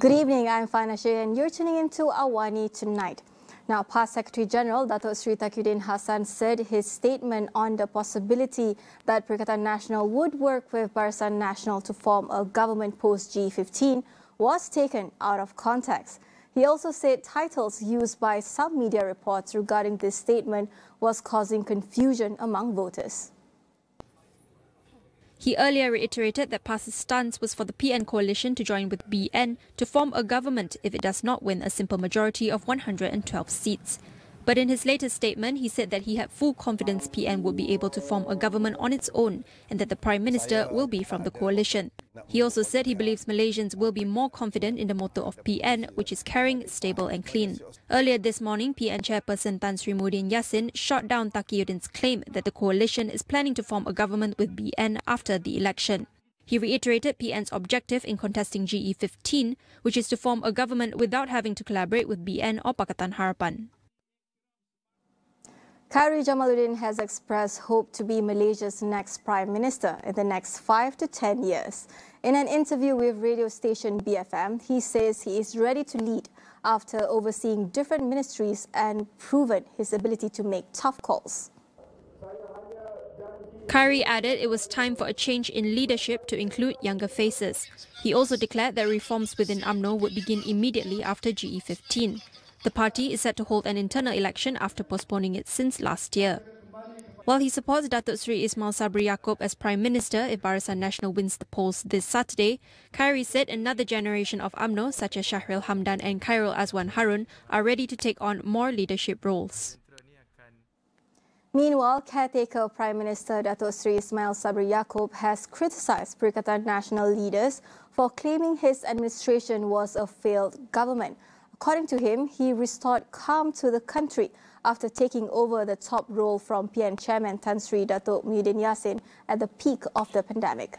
Good evening, I'm Fana Shea and you're tuning into AWANI tonight. Now, past Secretary General Datuk Seri Taqiyuddin Hassan said his statement on the possibility that Perikatan Nasional would work with Barisan Nasional to form a government post G15 was taken out of context. He also said titles used by some media reports regarding this statement was causing confusion among voters. He earlier reiterated that PAS's stance was for the PN coalition to join with BN to form a government if it does not win a simple majority of 112 seats. But in his latest statement, he said that he had full confidence PN would be able to form a government on its own and that the Prime Minister will be from the coalition. He also said he believes Malaysians will be more confident in the motto of PN, which is caring, stable and clean. Earlier this morning, PN chairperson Tan Sri Muhyiddin Yassin shot down Taqiyuddin's claim that the coalition is planning to form a government with BN after the election. He reiterated PN's objective in contesting GE15, which is to form a government without having to collaborate with BN or Pakatan Harapan. Khairi Jamaluddin has expressed hope to be Malaysia's next Prime Minister in the next 5 to 10 years. In an interview with radio station BFM, he says he is ready to lead after overseeing different ministries and proven his ability to make tough calls. Khairi added it was time for a change in leadership to include younger faces. He also declared that reforms within UMNO would begin immediately after GE15. The party is set to hold an internal election after postponing it since last year. While he supports Datuk Seri Ismail Sabri Yaakob as Prime Minister if Barisan Nasional wins the polls this Saturday, Khairi said another generation of UMNO, such as Shahril Hamdan and Khairul Azwan Harun, are ready to take on more leadership roles. Meanwhile, caretaker Prime Minister Datuk Seri Ismail Sabri Yaakob has criticised Perikatan Nasional leaders for claiming his administration was a failed government. According to him, he restored calm to the country after taking over the top role from PN Chairman Tan Sri Datuk Muhyiddin Yassin at the peak of the pandemic.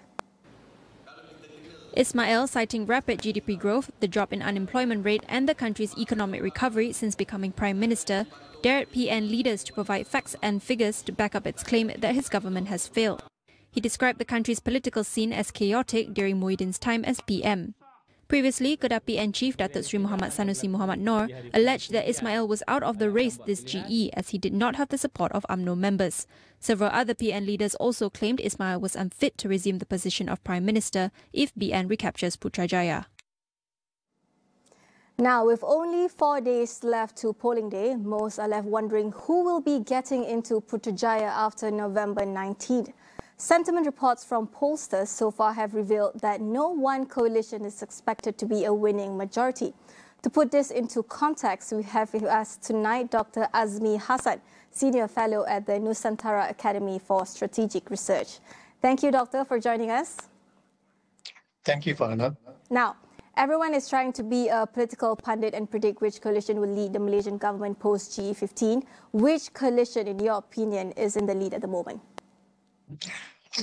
Ismail, citing rapid GDP growth, the drop in unemployment rate and the country's economic recovery since becoming Prime Minister, dared PN leaders to provide facts and figures to back up its claim that his government has failed. He described the country's political scene as chaotic during Muhyiddin's time as PM. Previously, Kedah PN Chief Datuk Seri Muhammad Sanusi Muhammad Noor alleged that Ismail was out of the race this GE as he did not have the support of UMNO members. Several other PN leaders also claimed Ismail was unfit to resume the position of Prime Minister if BN recaptures Putrajaya. Now, with only 4 days left to polling day, most are left wondering who will be getting into Putrajaya after November 19th. Sentiment reports from pollsters so far have revealed that no one coalition is expected to be a winning majority. To put this into context, we have with us tonight Dr. Azmi Hassan, Senior Fellow at the Nusantara Academy for Strategic Research. Thank you, Doctor, for joining us. Thank you, Farna. Now, everyone is trying to be a political pundit and predict which coalition will lead the Malaysian government post-GE15. Which coalition, in your opinion, is in the lead at the moment?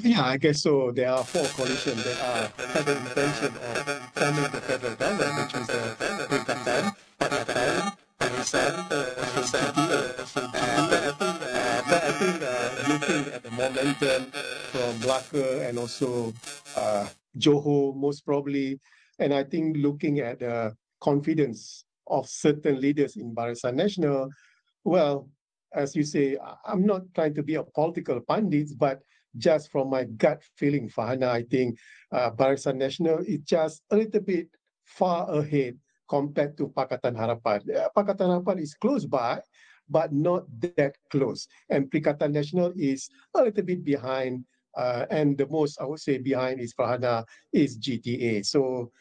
Yeah, I guess so. There are 4 coalitions that have the intention of forming the federal government, which is the Perikatan, Pakatan, Barisan, but I think looking at the momentum from Melaka and also Johor, most probably, and I think looking at the confidence of certain leaders in Barisan Nasional, well, as you say, I'm not trying to be a political pundit, but just from my gut feeling, Fahana, I think Barisan Nasional is just a little bit far ahead compared to Pakatan Harapan. Pakatan Harapan is close by, but not that close. And Perikatan Nasional is a little bit behind, and the most, I would say, behind is Fahana, is GTA. So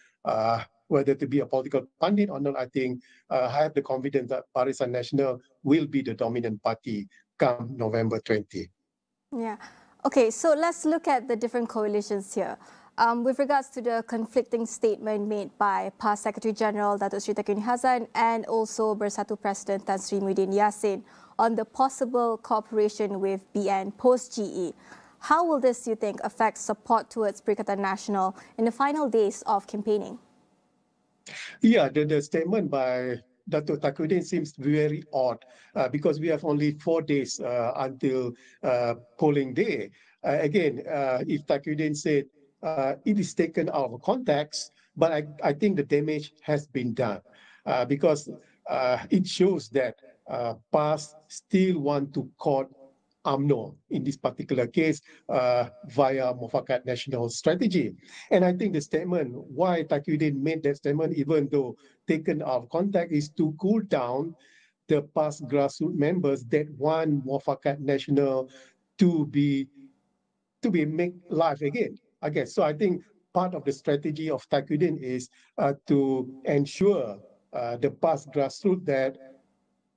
whether to be a political pundit or not, I think I have the confidence that Barisan Nasional will be the dominant party come November 20. Yeah. Okay, so let's look at the different coalitions here. With regards to the conflicting statement made by past Secretary General Datuk Seri Taqiyuddin Hassan and also Bersatu President Tan Sri Muhyiddin Yassin on the possible cooperation with BN post-GE, how will this, you think, affect support towards Perikatan Nasional in the final days of campaigning? Yeah, the statement by Datuk Taqiyuddin seems very odd because we have only 4 days until polling day. Again, if Taqiyuddin said it is taken out of context, but I think the damage has been done because it shows that PAS still want to court UMNO in this particular case via Mufakat National Strategy. And I think the statement, why Taqiyuddin made that statement, even though taken out of context, is to cool down the PAS grassroots members that want Mufakat National to be make live again, I guess. So I think part of the strategy of Taqiyuddin is to ensure the PAS grassroots that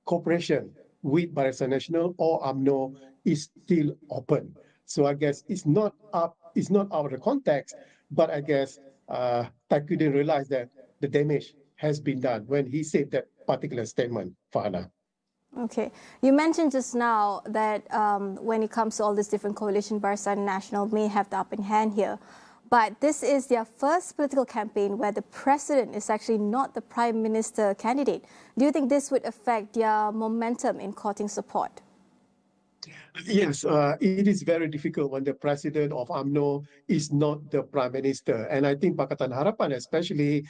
cooperation with Barisan Nasional or UMNO is still open. So I guess it's not out of the context, but I guess Taqiyuddin realized that the damage has been done when he said that particular statement, Farhana. Okay. You mentioned just now that when it comes to all these different coalitions, Barisan Nasional may have the upper hand here. But this is their first political campaign where the president is actually not the prime minister candidate. Do you think this would affect their momentum in courting support? Yes, it is very difficult when the president of UMNO is not the prime minister. And I think Pakatan Harapan especially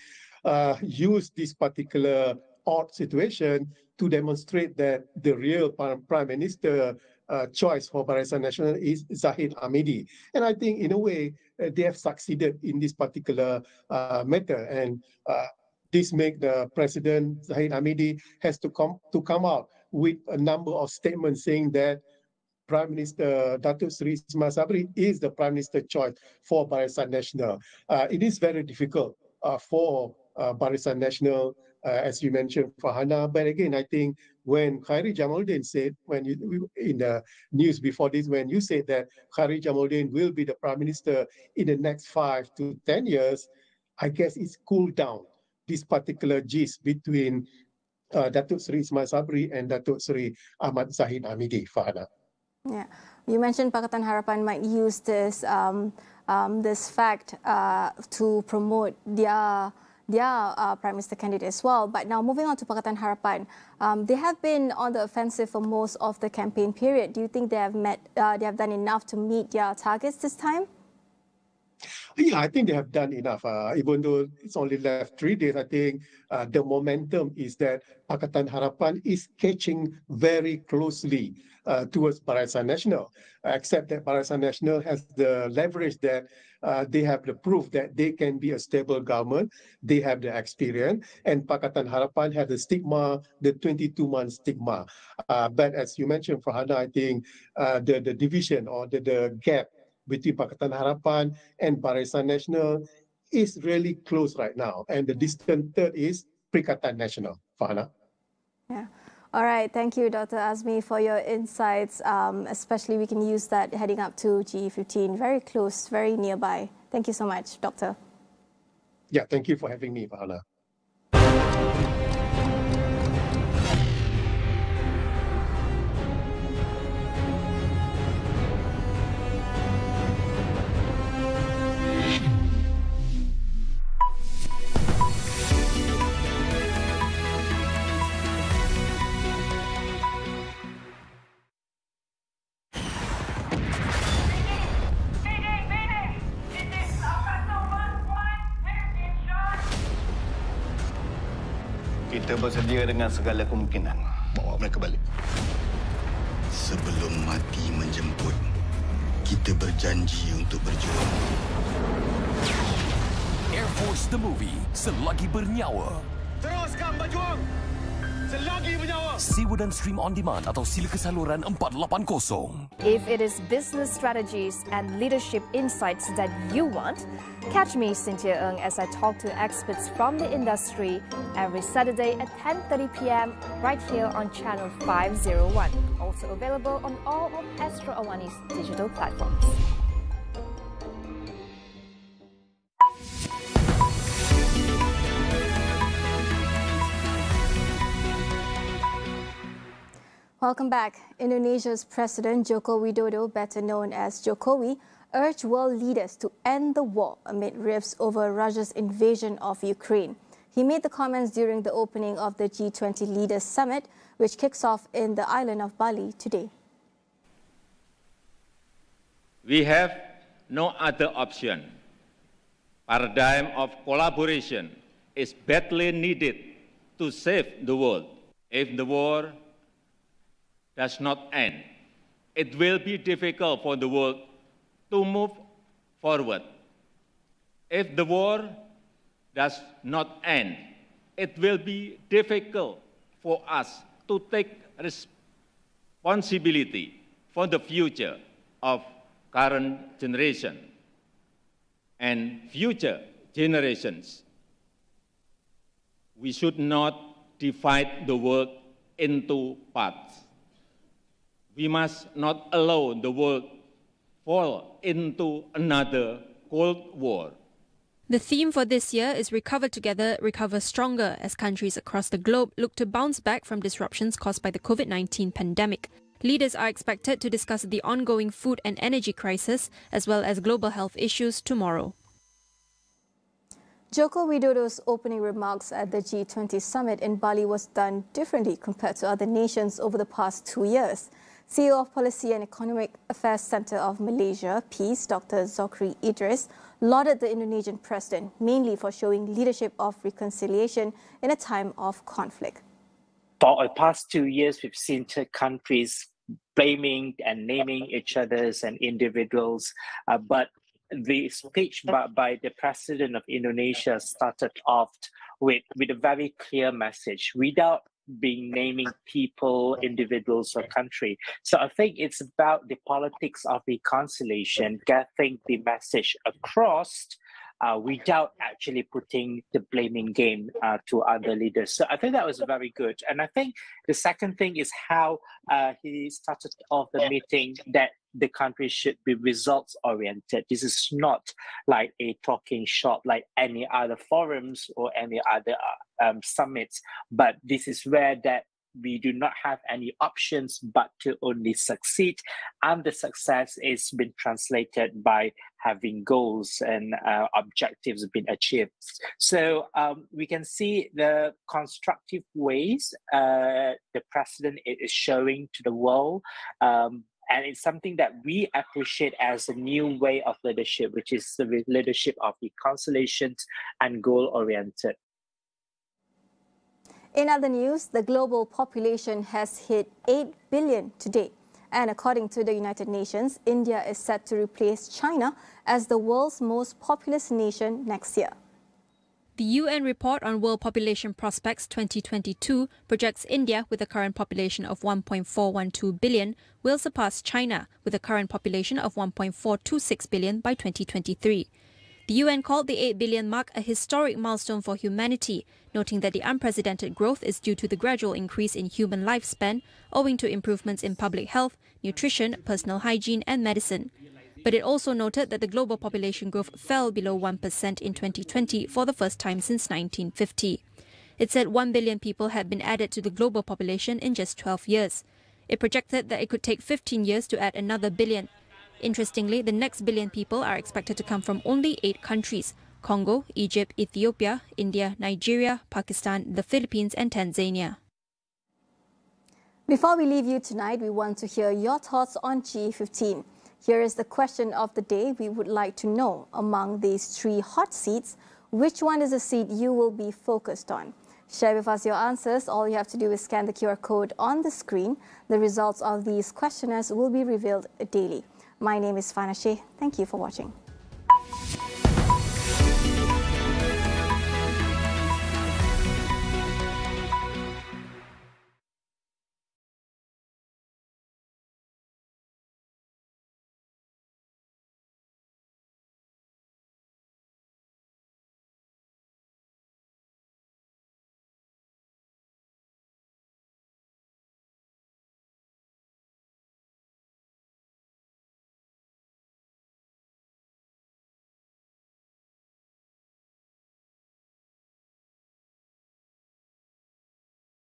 used this particular odd situation to demonstrate that the real prime minister choice for Barisan Nasional is Zahid Hamidi. And I think in a way they have succeeded in this particular matter. And this make the president Zahid Hamidi has to come out with a number of statements saying that Prime Minister Datuk Seri Ismail Sabri is the Prime Minister choice for Barisan Nasional. It is very difficult for Barisan Nasional, as you mentioned, Farhana. But again, I think when Khairi Jamaluddin said, when you in the news before this, when you said that Khairi Jamaluddin will be the Prime Minister in the next 5 to 10 years, I guess it's cooled down this particular gist between Datuk Seri Ismail Sabri and Datuk Seri Ahmad Zahid Hamidi, Farhana. Yeah, you mentioned Pakatan Harapan might use this this fact to promote their Prime Minister candidate as well. But now moving on to Pakatan Harapan, they have been on the offensive for most of the campaign period. Do you think they have done enough to meet their targets this time? Yeah, I think they have done enough. Even though it's only left 3 days, I think the momentum is that Pakatan Harapan is catching very closely towards Barisan Nasional, except that Barisan Nasional has the leverage that they have the proof that they can be a stable government, they have the experience, and Pakatan Harapan has the stigma, the 22-month stigma. But as you mentioned, Farhana, I think the division or the gap between Pakatan Harapan and Barisan Nasional is really close right now. And the distant third is Perikatan Nasional, Farhana. Yeah. All right. Thank you, Dr. Azmi, for your insights. Especially we can use that heading up to GE15. Very close, very nearby. Thank you so much, Doctor. Yeah, thank you for having me, Farhana. Kita bersedia dengan segala kemungkinan. Bawa mereka balik. Sebelum mati menjemput, kita berjanji untuk berjuang. Air Force The Movie, selagi bernyawa. Teruskan berjuang! Selagi bernyawa! Sewa dan stream on demand atau sila ke saluran 480. If it is business strategies and leadership insights that you want, catch me, Cynthia Ng, as I talk to experts from the industry every Saturday at 10:30 p.m. right here on channel 501. Also available on all of Astro AWANI's digital platforms. Welcome back. Indonesia's President Joko Widodo, better known as Jokowi, urged world leaders to end the war amid rifts over Russia's invasion of Ukraine. He made the comments during the opening of the G20 Leaders Summit, which kicks off in the island of Bali today. We have no other option paradigm of collaboration is badly needed to save the world. If the war does not end, it will be difficult for the world to move forward. If the war does not end, it will be difficult for us to take responsibility for the future of current generation and future generations. We should not divide the world into parts. We must not allow the world fall into another Cold War. The theme for this year is Recover Together, Recover Stronger, as countries across the globe look to bounce back from disruptions caused by the COVID-19 pandemic. Leaders are expected to discuss the ongoing food and energy crisis, as well as global health issues tomorrow. Joko Widodo's opening remarks at the G20 summit in Bali was done differently compared to other nations over the past 2 years. CEO of Policy and Economic Affairs Centre of Malaysia, PEACE, Dr. Zokri Idris, lauded the Indonesian president mainly for showing leadership of reconciliation in a time of conflict. For the past 2 years, we've seen countries blaming and naming each others and individuals, but the speech by the president of Indonesia started off with a very clear message without being naming people, individuals, or country. So I think it's about the politics of reconciliation, getting the message across without actually putting the blaming game to other leaders. So I think that was very good. And I think the second thing is how he started off the meeting that the country should be results-oriented. This is not like a talking shop like any other forums or any other summits, but this is where that we do not have any options but to only succeed, and the success is been translated by having goals and objectives being achieved. So we can see the constructive ways the president is showing to the world, and it's something that we appreciate as a new way of leadership, which is the leadership of reconciliation and goal-oriented. In other news, the global population has hit 8 billion today. And according to the United Nations, India is set to replace China as the world's most populous nation next year. The UN report on World Population Prospects 2022 projects India, with a current population of 1.412 billion, will surpass China, with a current population of 1.426 billion by 2023. The UN called the 8 billion mark a historic milestone for humanity, noting that the unprecedented growth is due to the gradual increase in human lifespan, owing to improvements in public health, nutrition, personal hygiene and medicine. But it also noted that the global population growth fell below 1% in 2020 for the first time since 1950. It said 1 billion people had been added to the global population in just 12 years. It projected that it could take 15 years to add another billion. Interestingly, the next billion people are expected to come from only 8 countries: Congo, Egypt, Ethiopia, India, Nigeria, Pakistan, the Philippines and Tanzania. Before we leave you tonight, we want to hear your thoughts on G15. Here is the question of the day. We would like to know, among these 3 hot seats, which one is a seat you will be focused on? Share with us your answers. All you have to do is scan the QR code on the screen. The results of these questionnaires will be revealed daily. My name is Fana Sheh. Thank you for watching.